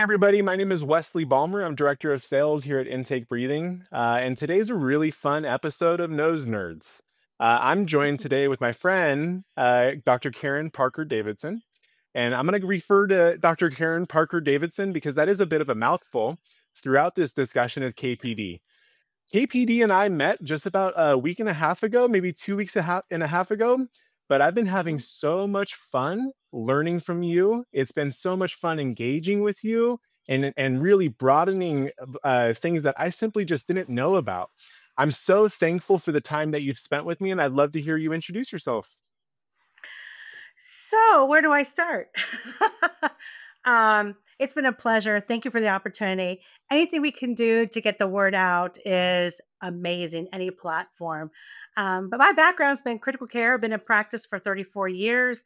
everybody. My name is Wesley Balmer. I'm Director of Sales here at Intake Breathing. And today's a really fun episode of Nose Nerds. I'm joined today with my friend, Dr. Karen Parker Davidson. And I'm going to refer to Dr. Karen Parker Davidson because that is a bit of a mouthful throughout this discussion of KPD. KPD and I met just about a week and a half ago, maybe 2 weeks and a half ago. But I've been having Mhm. so much fun learning from you. It's been so much fun engaging with you and really broadening things that I simply just didn't know about. I'm so thankful for the time that you've spent with me, and I'd love to hear you introduce yourself. So, where do I start? It's been a pleasure. Thank you for the opportunity. Anything we can do to get the word out is amazing, any platform. But my background's been critical care. I've been in practice for 34 years,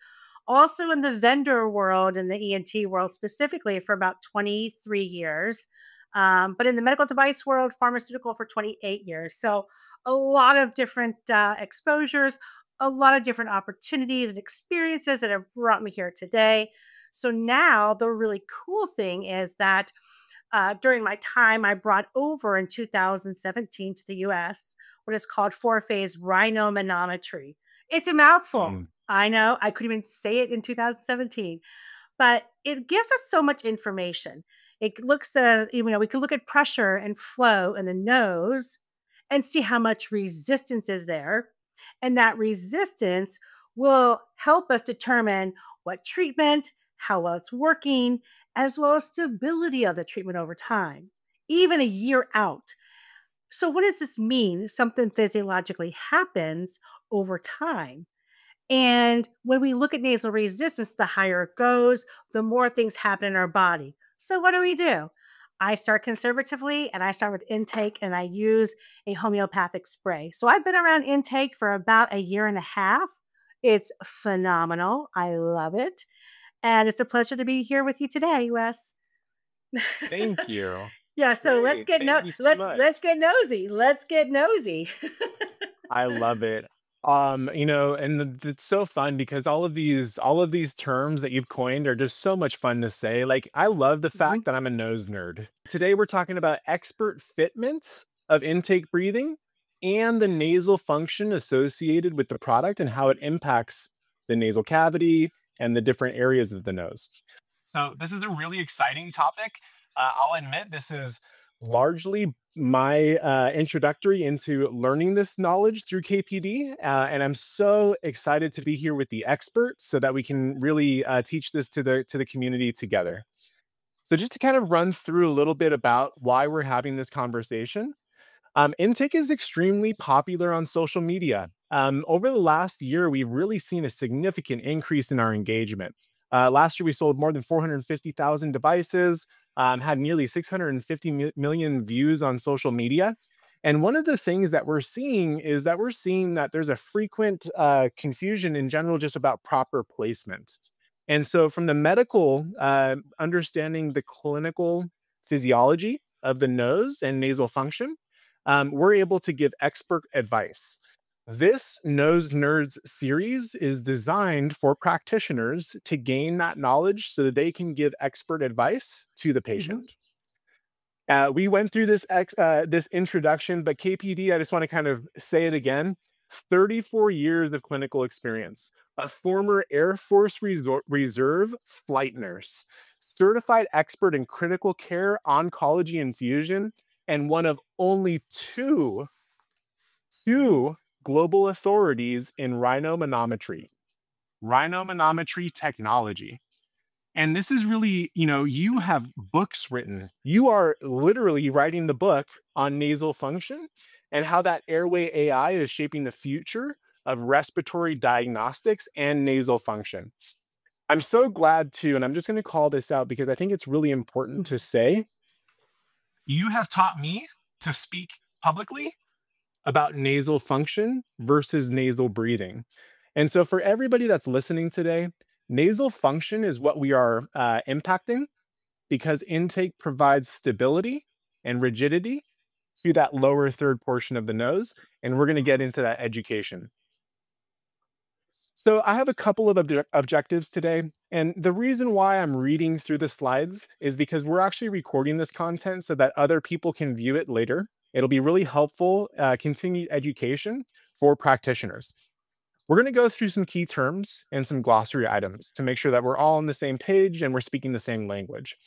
also in the vendor world, in the ENT world specifically, for about 23 years. But in the medical device world, pharmaceutical for 28 years. So, a lot of different exposures, a lot of different opportunities and experiences that have brought me here today. So now the really cool thing is that during my time, I brought over in 2017 to the US what is called four-phase rhinomanometry. It's a mouthful. Mm. I know I couldn't even say it in 2017, but it gives us so much information. It looks at, we can look at pressure and flow in the nose and see how much resistance is there. And that resistance will help us determine what treatment, how well it's working, as well as stability of the treatment over time, even a year out. So, what does this mean? Something physiologically happens over time. And when we look at nasal resistance, the higher it goes, the more things happen in our body. So, what do? I start conservatively and I start with intake and I use a homeopathic spray. So, I've been around intake for about a year and a half. It's phenomenal. I love it. And it's a pleasure to be here with you today, Wes. Thank you. Yeah, so Great. Thank you so much. let's get nosy. Let's get nosy. I love it. It's so fun because all of these terms that you've coined are just so much fun to say. Like, I love the Mhm. fact that I'm a nose nerd. Today we're talking about expert fitment of intake breathing and the nasal function associated with the product and how it impacts the nasal cavity and the different areas of the nose. So this is a really exciting topic. I'll admit this is largely my introductory into learning this knowledge through KPD, and I'm so excited to be here with the experts so that we can really teach this to the community together. So just to kind of run through a little bit about why we're having this conversation. Intake is extremely popular on social media. Over the last year, we've really seen a significant increase in our engagement. Last year, we sold more than 450,000 devices, had nearly 650 million views on social media. And one of the things that we're seeing is that we're seeing that there's a frequent confusion in general just about proper placement. And so, from the medical, understanding the clinical physiology of the nose and nasal function, we're able to give expert advice. This Nose Nerds series is designed for practitioners to gain that knowledge so that they can give expert advice to the Mhm. patient. We went through this introduction, but KPD, I just want to kind of say it again. 34 years of clinical experience, a former Air Force Reserve flight nurse, certified expert in critical care, oncology, infusion, and one of only two global authorities in rhinomanometry technology. And this is really, you have books written. You are literally writing the book on nasal function and how that airway AI is shaping the future of respiratory diagnostics and nasal function. I'm so glad to, and I'm just going to call this out because I think it's really important to Mhm. say, you have taught me to speak publicly about nasal function versus nasal breathing. And so, for everybody that's listening today, nasal function is what we are impacting because intake provides stability and rigidity to that lower third portion of the nose. And we're going to get into that education. So, I have a couple of objectives today. And the reason why I'm reading through the slides is because we're actually recording this content so that other people can view it later. It'll be really helpful, continued education for practitioners. We're going to go through some key terms and some glossary items to make sure that we're all on the same page and we're speaking the same language.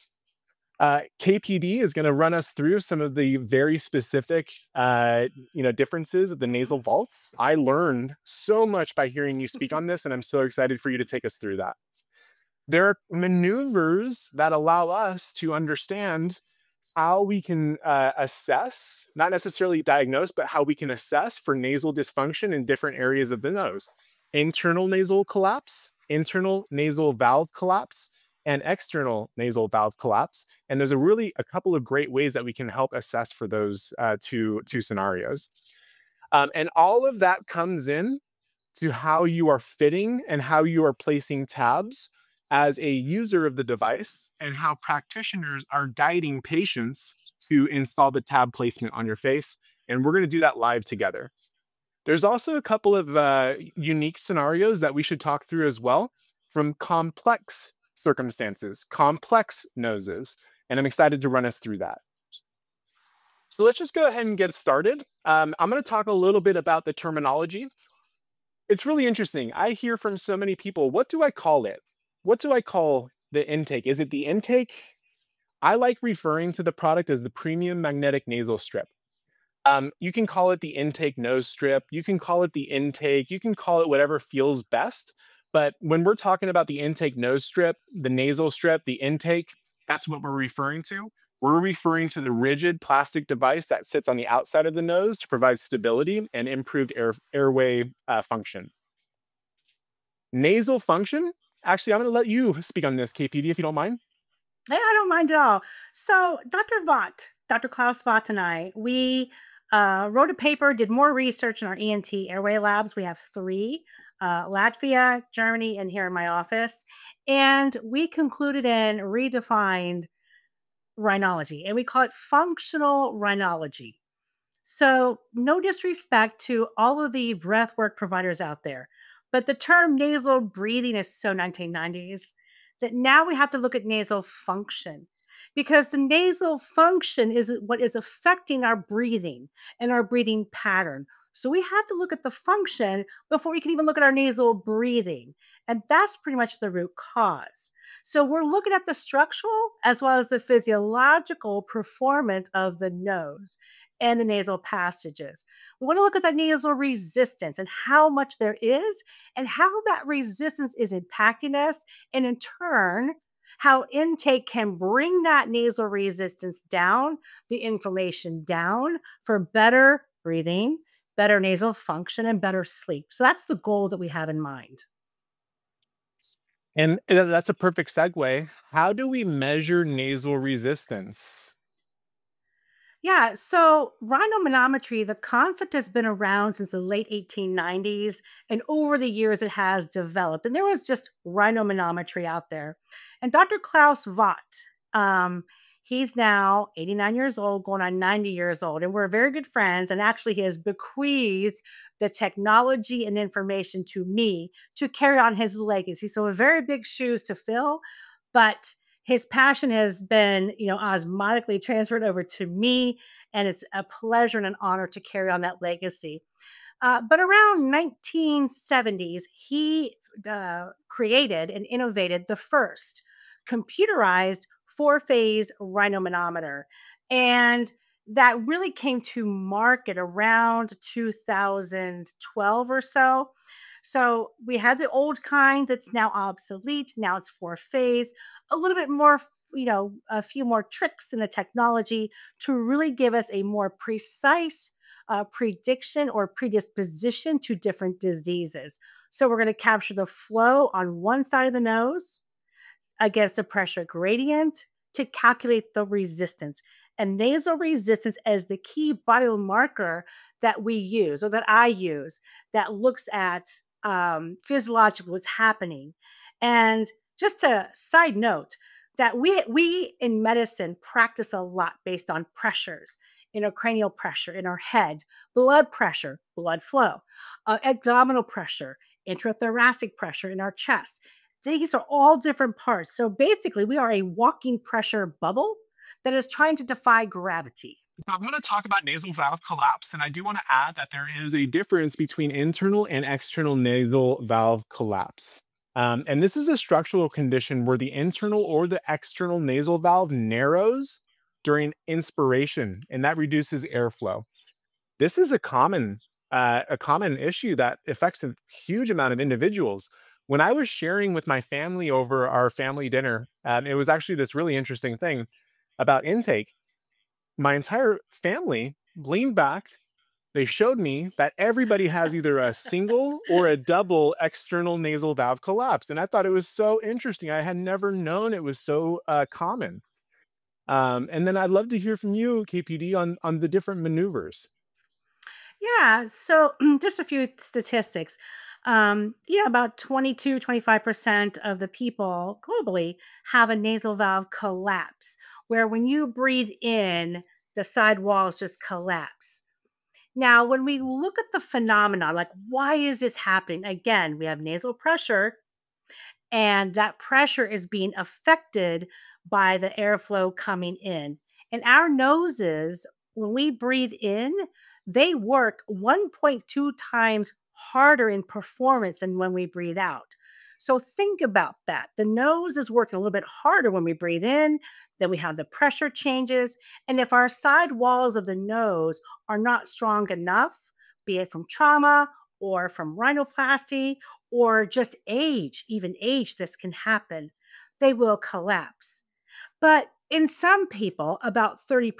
KPD is going to run us through some of the very specific, differences of the nasal vaults. I learned so much by hearing you speak on this, and I'm so excited for you to take us through that. There are maneuvers that allow us to understand how we can assess, not necessarily diagnose, but how we can assess for nasal dysfunction in different areas of the nose. Internal nasal collapse, internal nasal valve collapse, and external nasal valve collapse. And there's a couple of great ways that we can help assess for those two scenarios. And all of that comes in to how you are fitting and how you are placing tabs as a user of the device, and how practitioners are guiding patients to install the tab placement on your face. And we're going to do that live together. There's also a couple of unique scenarios that we should talk through as well, from complex circumstances, complex noses. And I'm excited to run us through that. So let's just go ahead and get started. I'm going to talk a little bit about the terminology. It's really interesting. I hear from so many people, what do I call it? What do I call the intake? Is it the intake? I like referring to the product as the premium magnetic nasal strip. You can call it the intake nose strip. You can call it the intake. You can call it whatever feels best. But when we're talking about the intake nose strip, the nasal strip, the intake, that's what we're referring to. We're referring to the rigid plastic device that sits on the outside of the nose to provide stability and improved airway function. Nasal function. Actually, I'm going to let you speak on this, KPD, if you don't mind. I don't mind at all. So, Dr. Klaus Vaught and I, we wrote a paper, did more research in our ENT airway labs. We have three: Latvia, Germany, and here in my office. And we concluded and redefined rhinology, and we call it functional rhinology. So, no disrespect to all of the breathwork providers out there, but the term nasal breathing is so 1990s that now we have to look at nasal function, because the nasal function is what is affecting our breathing and our breathing pattern. So, we have to look at the function before we can even look at our nasal breathing. And that's pretty much the root cause. So, we're looking at the structural as well as the physiological performance of the nose and the nasal passages. We want to look at the nasal resistance and how much there is, and how that resistance is impacting us, and in turn, how intake can bring that nasal resistance down, the inflammation down, for better breathing, better nasal function, and better sleep. So that's the goal that we have in mind. And that's a perfect segue. How do we measure nasal resistance? Yeah, so rhinomanometry, the concept has been around since the late 1890s, and over the years it has developed. And there was just rhinomanometry out there. And Dr. Klaus Vaught, he's now 89 years old, going on 90 years old, and we're very good friends. And actually, he has bequeathed the technology and information to me to carry on his legacy. So, a very big shoes to fill, but his passion has been, osmotically transferred over to me, and it's a pleasure and an honor to carry on that legacy. But around 1970s, he created and innovated the first computerized four-phase rhinomanometer, and that really came to market around 2012 or so. So we had the old kind that's now obsolete. Now it's four phase, a little bit more, a few more tricks in the technology to really give us a more precise prediction or predisposition to different diseases. So we're going to capture the flow on one side of the nose against the pressure gradient to calculate the resistance. And nasal resistance as the key biomarker that we use, or that I use, that looks at physiologically what's happening. And just a side note, that we in medicine practice a lot based on pressures, intracranial pressure in our head, blood pressure, blood flow, abdominal pressure, intrathoracic pressure in our chest. These are all different parts. So basically, we are a walking pressure bubble that is trying to defy gravity. I'm going to talk about nasal valve collapse, and I do want to add that there is a difference between internal and external nasal valve collapse. And this is a structural condition where the internal or the external nasal valve narrows during inspiration, and that reduces airflow. This is a common issue that affects a huge amount of individuals. When I was sharing with my family over our family dinner, it was actually this really interesting thing about intake. My entire family leaned back. They showed me that everybody has either a single or a double external nasal valve collapse. And I thought it was so interesting. I had never known it was so common. And then I'd love to hear from you, KPD, on the different maneuvers. Yeah. So just a few statistics. Yeah, about 22-25% of the people globally have a nasal valve collapse, where when you breathe in, the side walls just collapse. Now, when we look at the phenomenon, like why is this happening? Again, we have nasal pressure, and that pressure is being affected by the airflow coming in. And our noses, when we breathe in, they work 1.2 times harder in performance than when we breathe out. So think about that. The nose is working a little bit harder when we breathe in, then we have the pressure changes. And if our side walls of the nose are not strong enough, be it from trauma or from rhinoplasty or just age, even age, this can happen, they will collapse. But in some people, about 30%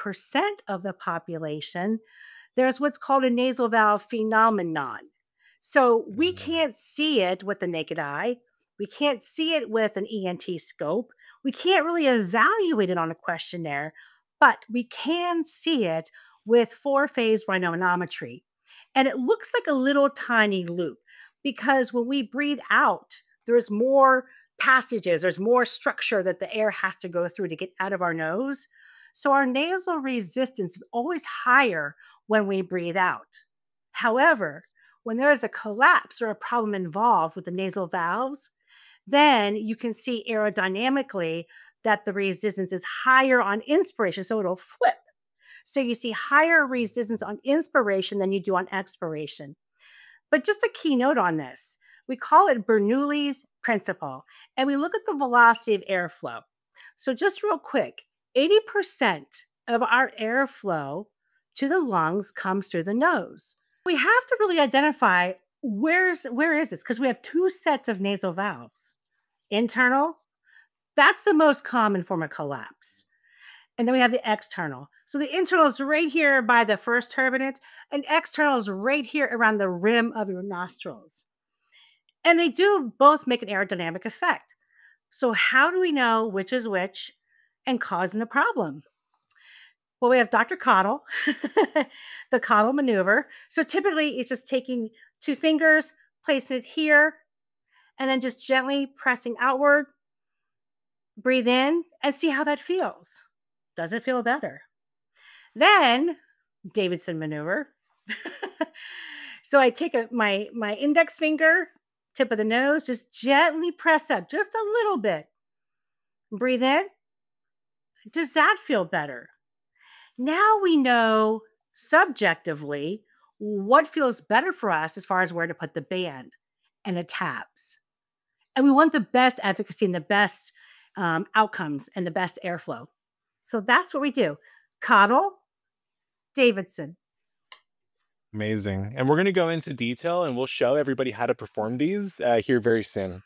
of the population, there's what's called a nasal valve phenomenon. So we Mm. can't see it with the naked eye. We can't see it with an ENT scope. We can't really evaluate it on a questionnaire, but we can see it with four-phase rhinomanometry. And it looks like a little tiny loop because when we breathe out, there's more passages, there's more structure that the air has to go through to get out of our nose. So our nasal resistance is always higher when we breathe out. However, when there is a collapse or a problem involved with the nasal valves, then you can see aerodynamically that the resistance is higher on inspiration. So it'll flip. So you see higher resistance on inspiration than you do on expiration. But just a keynote on this, we call it Bernoulli's principle, and we look at the velocity of airflow. So just real quick, 80% of our airflow to the lungs comes through the nose. We have to really identify where is this, because we have two sets of nasal valves. Internal, that's the most common form of collapse. And then we have the external. So the internal is right here by the first turbinate, and external is right here around the rim of your nostrils. And they do both make an aerodynamic effect. So, how do we know which is which and causing the problem? Well, we have Dr. Cottle, the Cottle maneuver. So, typically, it's just taking two fingers, placing it here, and then just gently pressing outward. Breathe in and see how that feels. Does it feel better? Then, Davidson maneuver. So I take my index finger, tip of the nose, just gently press up, just a little bit. Breathe in. Does that feel better? Now we know subjectively what feels better for us as far as where to put the band and the tabs. And we want the best efficacy and the best outcomes and the best airflow. So that's what we do. Coddle, Davidson. Amazing. And we're going to go into detail and we'll show everybody how to perform these here very soon.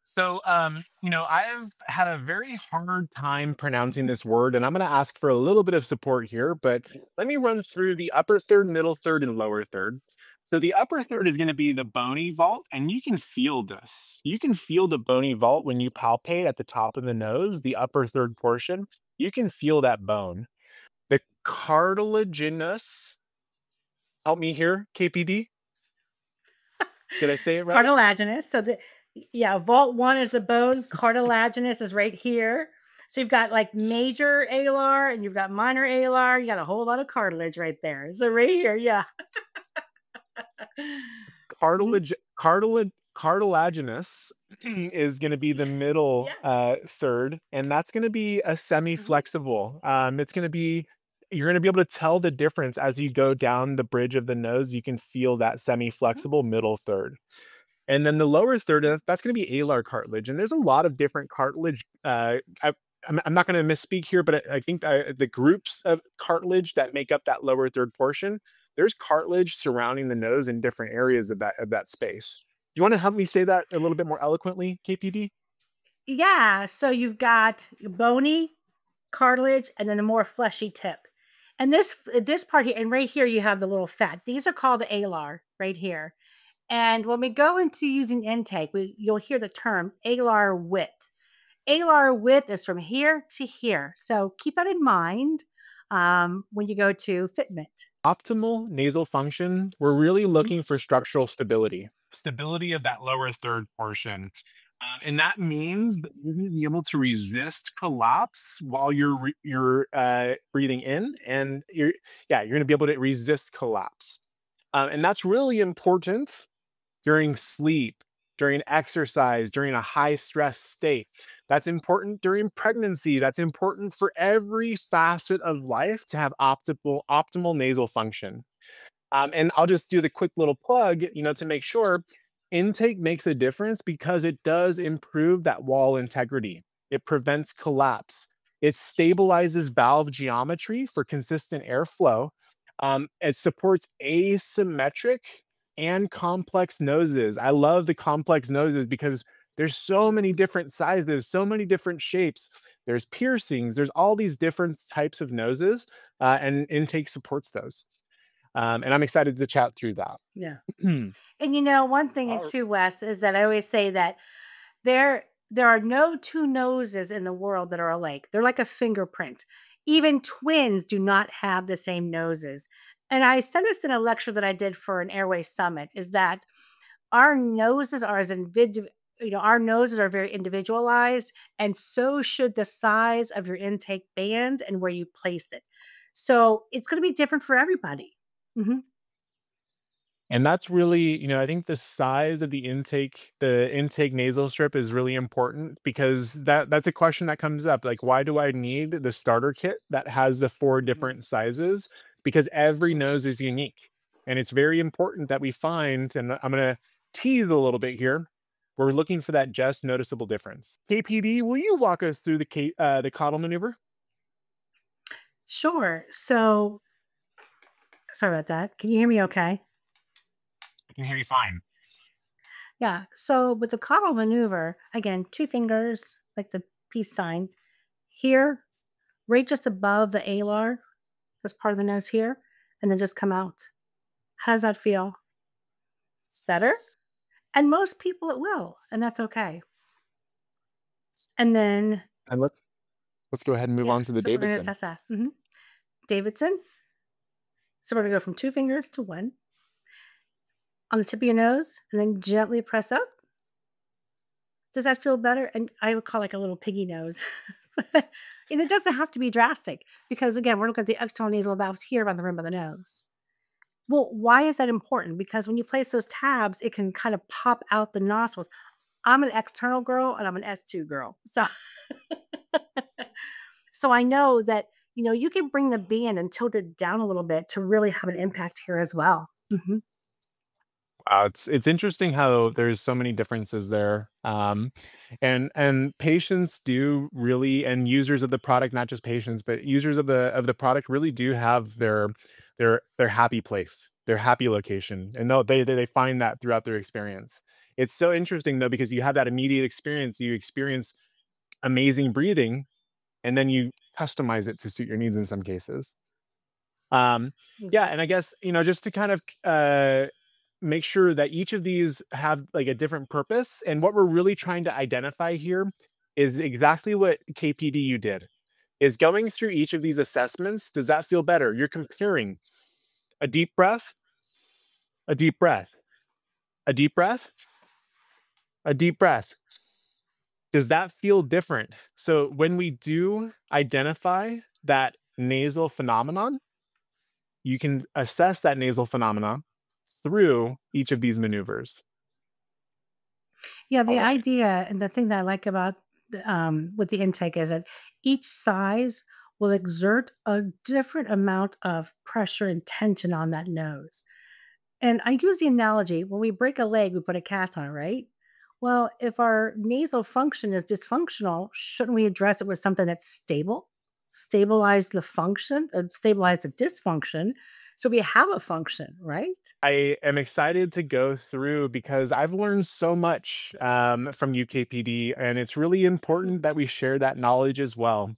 So, I have had a very hard time pronouncing this word, and I'm going to ask for a little bit of support here, but let me run through the upper third, middle third, and lower third. So, the upper third is going to be the bony vault, and you can feel this. You can feel the bony vault when you palpate at the top of the nose, the upper third portion. You can feel that bone. The cartilaginous, help me here, KPD. Did I say it right? Cartilaginous. So the yeah, vault one is the bone, cartilaginous is right here. So you've got like major alar and you've got minor alar. You got a whole lot of cartilage right there. So right here, yeah. Mhm. Cartilage, cartilage, cartilaginous is going to be the middle Yeah. third, and that's going to be a Mhm. semi-flexible. It's going to be you're going to be able to tell the difference as you go down the bridge of the nose. You can feel that Mhm. semi-flexible middle third. And then the lower third, Mhm. that's going to be alar cartilage. And there's a lot of different cartilage. I'm not going to misspeak here, but I think the groups of cartilage that make up that lower third portion, there's cartilage surrounding the nose in different areas of that space. Do you want to help me say that a little bit more eloquently, KPD? Yeah, so you've got bony cartilage and then a more fleshy tip. And this part here and right here you have the little fat. These are called the alar right here. And when we go into using intake, you'll hear the term alar width. Alar width is from here to here. So keep that in mind when you go to Fitment. Optimal nasal function, we're really Mhm. looking for structural stability. Stability of that lower third portion. And that means that you're going to be able to resist collapse while you're breathing in, and you're going to be able to resist collapse. And that's really important during sleep, during exercise, during a high stress state. That's important during pregnancy. That's important for every facet of life to have optimal nasal function. And I'll just do the quick little plug, to make sure intake makes a difference because it does improve that wall integrity. It prevents collapse. It stabilizes valve geometry for consistent airflow. It supports asymmetric and complex noses. I love the complex noses because there's so many different sizes, so many different shapes. There's piercings, there's all these different types of noses, and intake supports those. And I'm excited to chat through that. Yeah. Mm. And one thing All too, Wes, is that I always say that there there are no two noses in the world that are alike. They're like a fingerprint. Even twins do not have the same noses. And I said this in a lecture that I did for an airway summit is that our noses are as our noses are very individualized and so should the size of your intake band and where you place it. So it's going to be different for everybody. Mhm. And that's really, I think the size of the intake nasal strip is really important because that's a question that comes up. Like, why do I need the starter kit that has the four Mhm. different sizes? Because every nose is unique. And it's very important that we find, and I'm going to tease a little bit here. We're looking for that just noticeable difference. KPD, will you walk us through the coddle maneuver? Sure. So sorry about that. Can you hear me okay? I can hear you fine. Yeah. So with the coddle maneuver, again, two fingers, like the peace sign, here, right just above the alar, this part of the nose here, and then just come out. How does that feel? Better? And most people it will, and that's okay. And then, And let's go ahead and move yeah, on to the so we're going to Davidson. assess that. Davidson. So we're going to go from two fingers to one on the tip of your nose and then gently press up. Does that feel better? And I would call like a little piggy nose. And it doesn't have to be drastic because, again, we're looking at the external nasal valves here around the rim of the nose. Well, why is that important? Because when you place those tabs, it can kind of pop out the nostrils. I'm an external girl and I'm an S2 girl. So, so I know that, you can bring the band and tilt it down a little bit to really have an impact here as well. Wow, it's interesting how there's so many differences there, and patients do really, and users of the product, not just patients, but users of the product really do have their happy place, their happy location, and no, they find that throughout their experience. It's so interesting though because you have that immediate experience, you experience amazing breathing, and then you customize it to suit your needs in some cases. Um, yeah, Mhm. and I guess, just to kind of make sure that each of these have like a different purpose. And what we're really trying to identify here is exactly what KPDU did is going through each of these assessments. Does that feel better? You're comparing a deep breath, a deep breath, a deep breath, a deep breath. Does that feel different? So when we do identify that nasal phenomenon, you can assess that nasal phenomena through each of these maneuvers. Yeah, All the right. idea and the thing that I like about with the intake is that each size will exert a different amount of pressure and tension on that nose. And I use the analogy when we break a leg, we put a cast on it, right? Well, if our nasal function is dysfunctional, shouldn't we address it with something that's stable? Stabilize the function, stabilize the dysfunction so we have a function, right? I am excited to go through because I've learned so much from UKPD, and it's really important that we share that knowledge as well.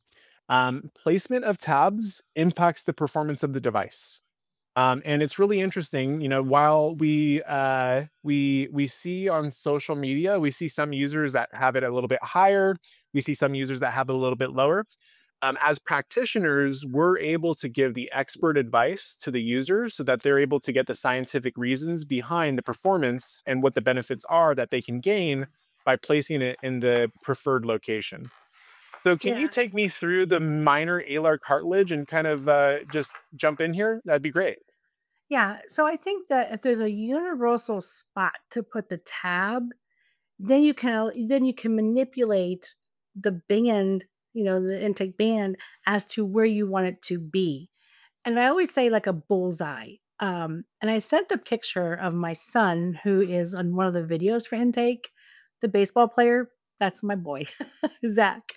Placement of tabs impacts the performance of the device. And it's really interesting, you know, while we see on social media, we see some users that have it a little bit higher, we see some users that have it a little bit lower. As practitioners, we're able to give the expert advice to the user so that they're able to get the scientific reasons behind the performance and what the benefits are that they can gain by placing it in the preferred location. So, can you take Yes. me through the minor alar cartilage and kind of just jump in here? That'd be great. Yeah. So I think that if there's a universal spot to put the tab, then you can manipulate the band, the intake band as to where you want it to be. And I always say like a bullseye. And I sent a picture of my son who is on one of the videos for intake, the baseball player. That's my boy, Zach.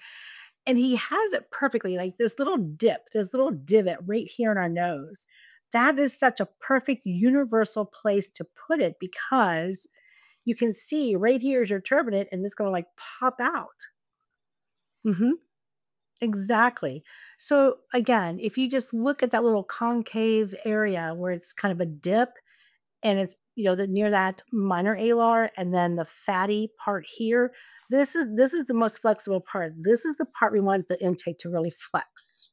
And he has it perfectly, like this little dip, this little divot right here in our nose. That is such a perfect universal place to put it because you can see right here is your turbinate and it's going to like pop out. Mhm. Exactly. So again, if you just look at that little concave area where it's kind of a dip and it's near that minor alar and then the fatty part here, this is the most flexible part. This is the part we want the intake to really flex.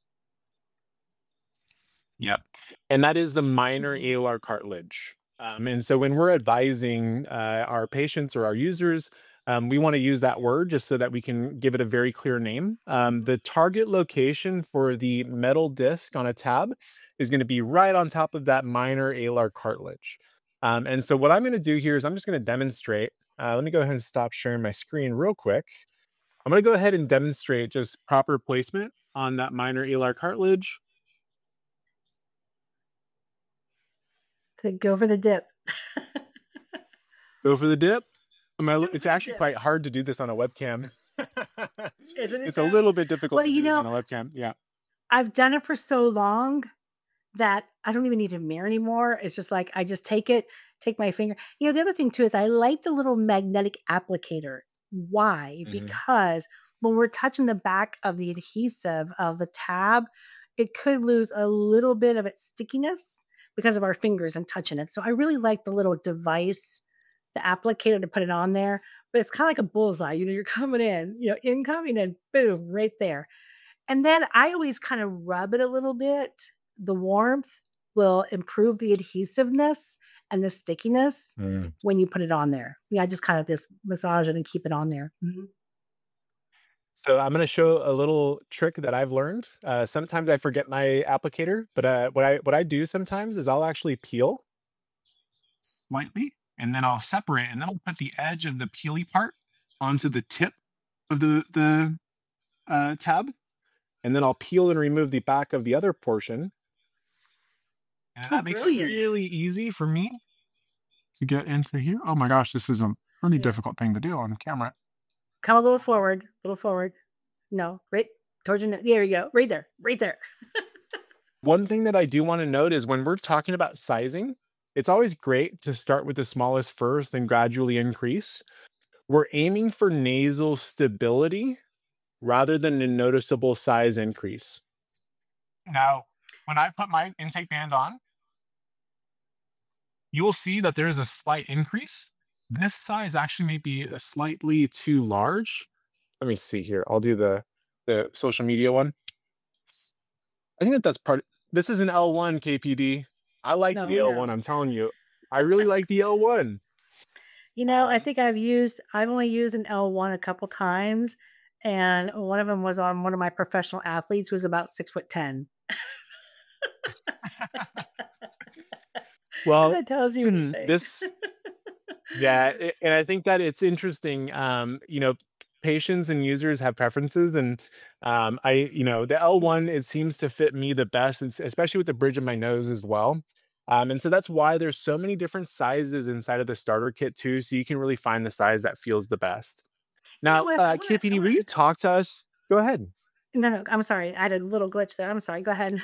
Yep. And that is the minor Mhm. alar cartilage. And so when we're advising our patients or our users, we want to use that word just so that we can give it a very clear name. Mhm. The target location for the metal disc on a tab is going to be right on top of that minor alar cartilage. And so what I'm going to do here is I'm just going to demonstrate. Let me go ahead and stop sharing my screen real quick. I'm going to go ahead and demonstrate just proper placement on that minor alar cartilage. To go for the dip. Go for the dip. Go It's for the actually dip. quite hard to do this on a webcam. Isn't it It's a though? little bit difficult Well, to do this on a webcam. Yeah. I've done it for so long that I don't even need a mirror anymore. It's just like I just take my finger. The other thing too is I like the little magnetic applicator. Why? Mhm. Because when we're touching the back of the adhesive of the tab, it could lose a little bit of its stickiness because of our fingers and touching it. So I really like the little device, the applicator to put it on there. But it's kind of like a bullseye. You're coming in, incoming and boom, right there. And then I always kind of rub it a little bit. The warmth will improve the adhesiveness and the stickiness Mm. when you put it on there. Yeah, I just kind of just massage it and keep it on there. Mhm. So I'm going to show a little trick that I've learned. Sometimes I forget my applicator, but what I do sometimes is I'll actually peel slightly, and then I'll separate, and then I'll put the edge of the peely part onto the tip of the tab, and then I'll peel and remove the back of the other portion, and Oh, that makes it brilliant. really easy for me to get into here. Oh my gosh, this is a really Yeah. difficult thing to do on camera. Come a little forward, a little forward. No, right towards your there you go. Right there. Right there. One thing that I do want to note is when we're talking about sizing, it's always great to start with the smallest first and gradually increase. We're aiming for nasal stability rather than a noticeable size increase. Now, when I put my intake band on, you will see that there is a slight increase. This size actually may be a slightly too large. Let me see here. I'll do the social media one. I think that's part. This is an L1 KPD. I like No, the we L1. know. I'm telling you, I really like the L1. I Um, think I've only used an L1 a couple times, and one of them was on one of my professional athletes who was about 6'10". If well, that tells you anything. this Yeah, and I think that it's interesting, patients and users have preferences and, the L1, it seems to fit me the best, especially with the bridge of my nose as well. And so that's why there's so many different sizes inside of the starter kit too, so you can really find the size that feels the best. You know Now, what? KPD, will you talk to us? Go ahead. No, no, I'm sorry. I had a little glitch there. I'm sorry. Go ahead.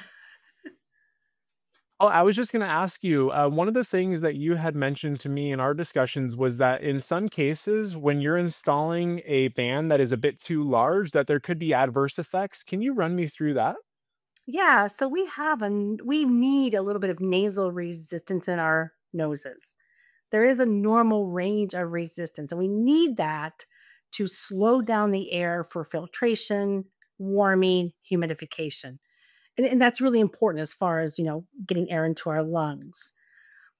Oh, I was just going to ask you, one of the things that you had mentioned to me in our discussions was that in some cases, when you're installing a band that is a bit too large, that there could be adverse effects. Can you run me through that? Yeah, so we need a little bit of nasal resistance in our noses. There is a normal range of resistance, and we need that to slow down the air for filtration, warming, humidification. And that's really important as far as, getting air into our lungs.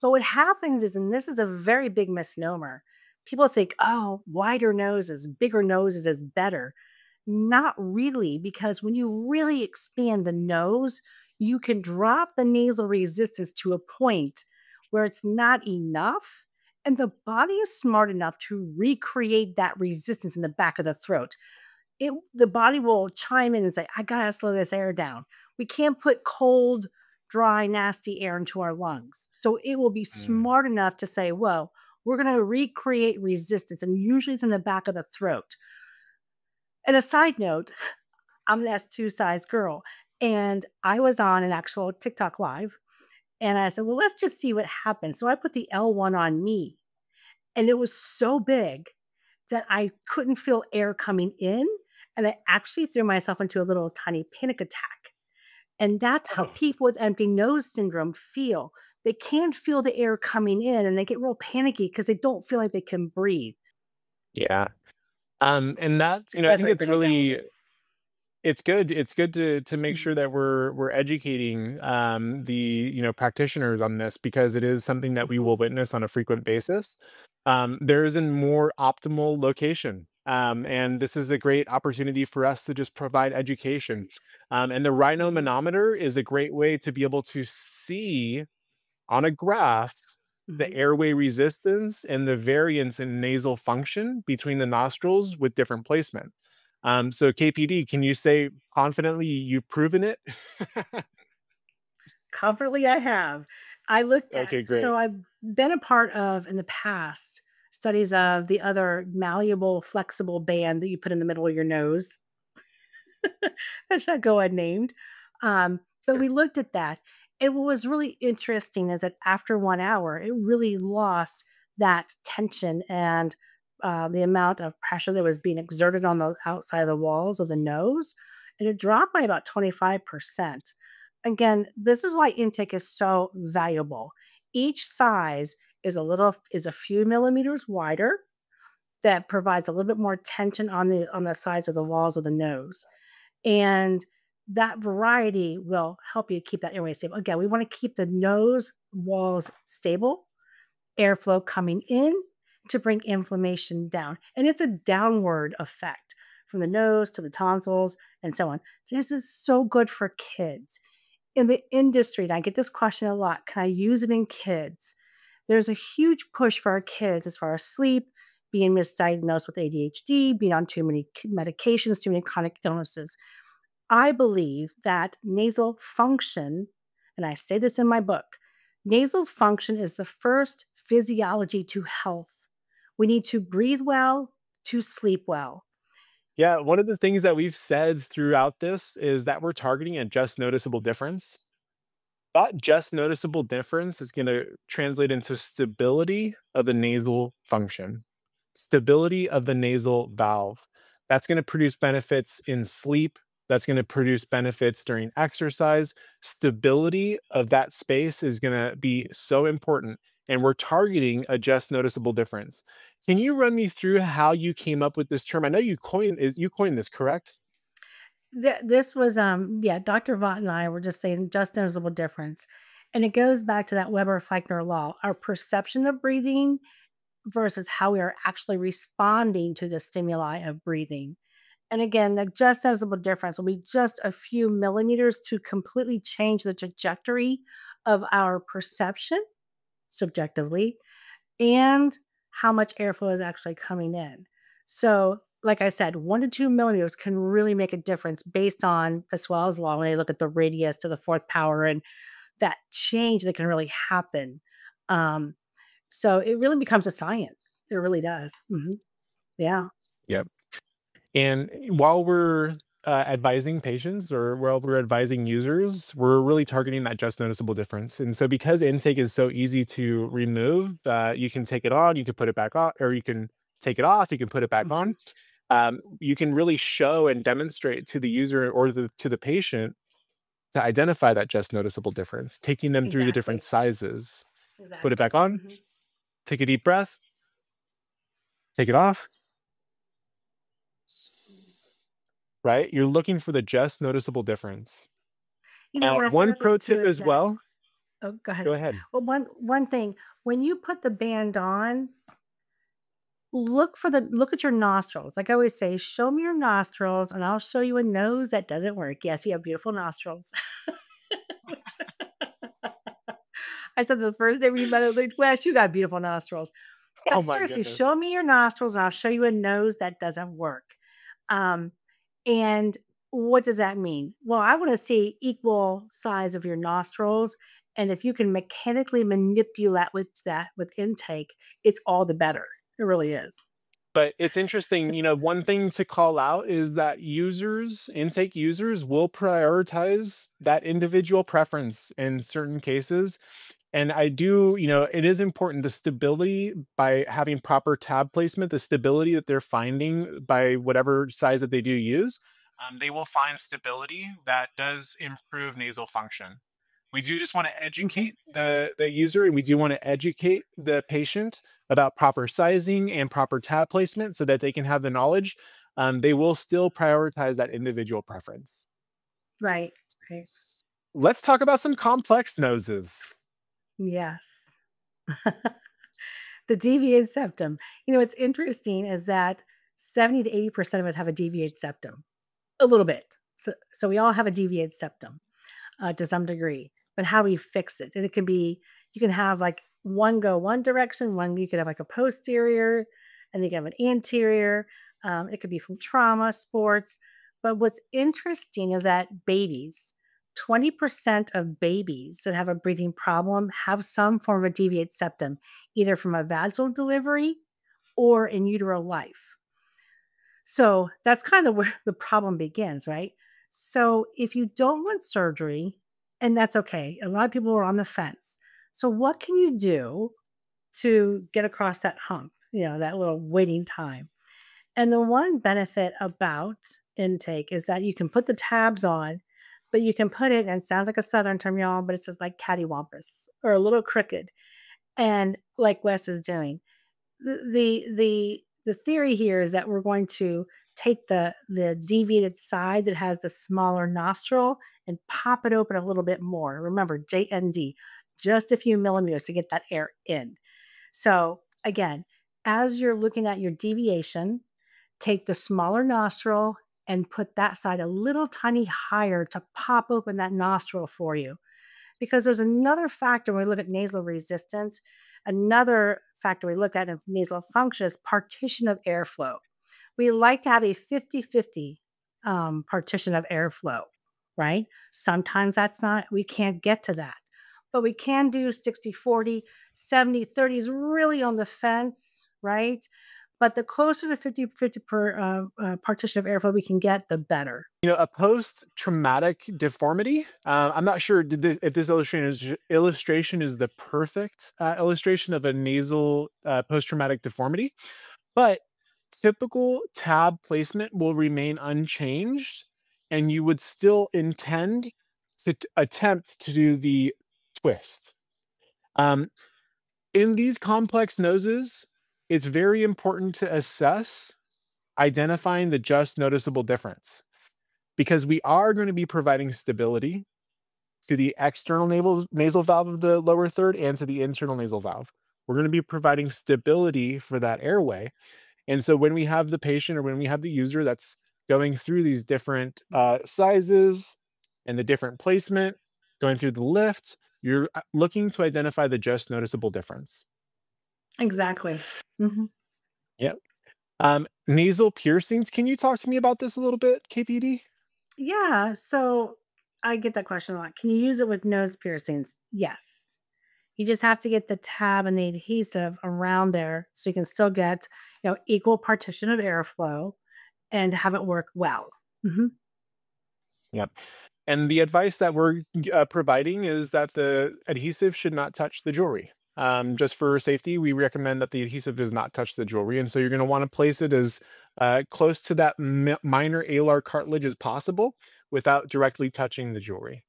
But what happens is, and this is a very big misnomer, people think, oh, wider noses, bigger noses is better. Not really, because when you really expand the nose, you can drop the nasal resistance to a point where it's not enough. And the body is smart enough to recreate that resistance in the back of the throat. The body will chime in and say, I gotta slow this air down. We can't put cold, dry, nasty air into our lungs. So it will be Mm, smart enough to say, well, we're gonna recreate resistance. And usually it's in the back of the throat. And a side note, I'm an S2 size girl. And I was on an actual TikTok live. And I said, well, let's just see what happens. So I put the L1 on me. And it was so big that I couldn't feel air coming in. And I actually threw myself into a little tiny panic attack. And that's how Oh. people with empty nose syndrome feel. They can't feel the air coming in and they get real panicky because they don't feel like they can breathe. Yeah. And that's, I That's think why I it's bring it down. really it's good to make Mhm. sure that we're educating the practitioners on this because it is something that we Mhm. will witness on a frequent basis. There is a more optimal location. And this is a great opportunity for us to just provide education. And the Mhm. rhinomanometer is a great way to be able to see on a graph the Mhm. airway resistance and the variance in nasal function between the nostrils with different placement. So KPD, can you say confidently you've proven it? Comfortably, I have. I looked at Okay, great. so I've been a part of, in the past, studies of the other malleable, flexible band that you put in the middle of your nose. That shall go unnamed. But Sure. we looked at that. And what was really interesting is that after 1 hour, it really lost that tension and, the amount of pressure that was being exerted on the outside of the walls of the nose, and it dropped by about 25%. Again, this is why intake is so valuable. Each size is a few millimeters wider that provides a little bit more tension on the sides of the walls of the nose. And that variety will help you keep that airway stable. Again, we want to keep the nose walls stable, airflow coming in to bring inflammation down. And it's a downward effect from the nose to the tonsils and so on. This is so good for kids. In the industry, and I get this question a lot, can I use it in kids? There's a huge push for our kids as far as sleep, being misdiagnosed with ADHD, being on too many medications, too many chronic illnesses. I believe that nasal function, and I say this in my book, nasal function is the first physiology to health. We need to breathe well to sleep well. Yeah, one of the things that we've said throughout this is that we're targeting a just noticeable difference. That just noticeable difference is going to translate into stability of the nasal function, stability of the nasal valve. That's going to produce benefits in sleep. That's going to produce benefits during exercise. Stability of that space is going to be so important. And we're targeting a just noticeable difference. Can you run me through how you came up with this term? I know you coined this, correct? This was, yeah, Dr. Vaught and I were just saying just noticeable difference. And it goes back to that Weber-Fechner law. Our perception of breathing versus how we are actually responding to the stimuli of breathing. And again, the just noticeable difference will be just a few millimeters to completely change the trajectory of our perception subjectively and how much airflow is actually coming in. So, like I said, 1 to 2 millimeters can really make a difference based on Pascal's law when they look at the radius to the fourth power and that change that can really happen. Um, so it really becomes a science. It really does. Yeah. Yep. And while we're advising patients or while we're advising users, we're really targeting that just noticeable difference. And so, because intake is so easy to remove, you can take it on, you can put it back on, or you can take it off, you can put it back Mhm. on. You can really show and demonstrate to the user or to the patient to identify that just noticeable difference, taking them through the different Exactly. sizes. Put it back Exactly. on, take a deep breath, take it off, right? You're looking for the just noticeable difference. You know, my One favorite thing pro too tip is as that well. oh, go ahead. Go ahead. Well, one thing, when you put the band on, look at your nostrils. Like I always say, "Show me your nostrils, and I'll show you a nose that doesn't work." Yes, you have beautiful nostrils. I said the first day we met, I was like, "Wes, you got beautiful nostrils." Oh But my seriously, goodness. show me your nostrils, and I'll show you a nose that doesn't work. Um, and what does that mean? Well, I wanna see equal size of your nostrils, and if you can mechanically manipulate with that with intake, it's all the better. It really is. But it's interesting, one thing to call out is that intake users will prioritize that individual preference in certain cases. And it is important the stability by having proper tab placement, the stability that they're finding by whatever size that they do use, they will find stability that does improve nasal function. We do just want to Mhm. educate the user, and we do want to educate the patient about proper sizing and proper tab placement so that they can have the knowledge. They will still prioritize that individual preference. Right, right. Let's talk about some complex noses. Yes. The deviated septum. You know, what's interesting is that 70 to 80% of us have a deviated septum, a little bit. So we all have a deviated septum. To some degree. But how do we fix it? And it can be you can have like one go one direction, one you could have like a posterior, and you can have an anterior. It could be from trauma, sports. But what's interesting is that babies, 20% of babies that have a breathing problem have some form of a deviated septum, either from a vaginal delivery or in utero life. So that's kind of where the problem begins, right? So if you don't want surgery, and that's okay, a lot of people are on the fence. So what can you do to get across that hump, that little waiting time? And the one benefit about intake is that you can put the tabs on, but you can put it, and it sounds like a Southern term, y'all, but it's just like cattywampus or a little crooked. And like Wes is doing, the theory here is that we're going to take the deviated side that has the smaller nostril and pop it open a little bit more. Remember, JND, just a few millimeters to get that air in. So again, as you're looking at your deviation, take the smaller nostril and put that side a little tiny higher to pop open that nostril for you. Because there's another factor when we look at nasal resistance. Another factor we look at in nasal function is partition of airflow. We like to have a 50-50 partition of airflow, right? Sometimes that's not, we can't get to that. But we can do 60-40, 70-30 is really on the fence, right? But the closer to 50-50 per partition of airflow we can get, the better. A post-traumatic deformity. I'm not sure if this illustration is the perfect illustration of a nasal post-traumatic deformity, but typical tab placement will remain unchanged, and you would still intend to attempt to do the twist. Um, in these complex noses, it's very important to assess identifying the just noticeable difference because we are going to be providing stability to the external nasal valve of the lower third and to the internal nasal valve. We're going to be providing stability for that airway. And so when we have the patient or when we have the user that's going through these different sizes and the different placement, going through the lift, you're looking to identify the just noticeable difference. Exactly. Mhm. Yep. Nasal piercings. Can you talk to me about this a little bit, KPD? Yeah, so I get that question a lot. Can you use it with nose piercings? Yes. You just have to get the tab and the adhesive around there so you can still get, equal partition of airflow and have it work well. Mhm. Yep. And the advice that we're providing is that the adhesive should not touch the jewelry. Just for safety, we recommend that the adhesive does not touch the jewelry. And so you're going to want to place it as close to that minor alar cartilage as possible without directly touching the jewelry.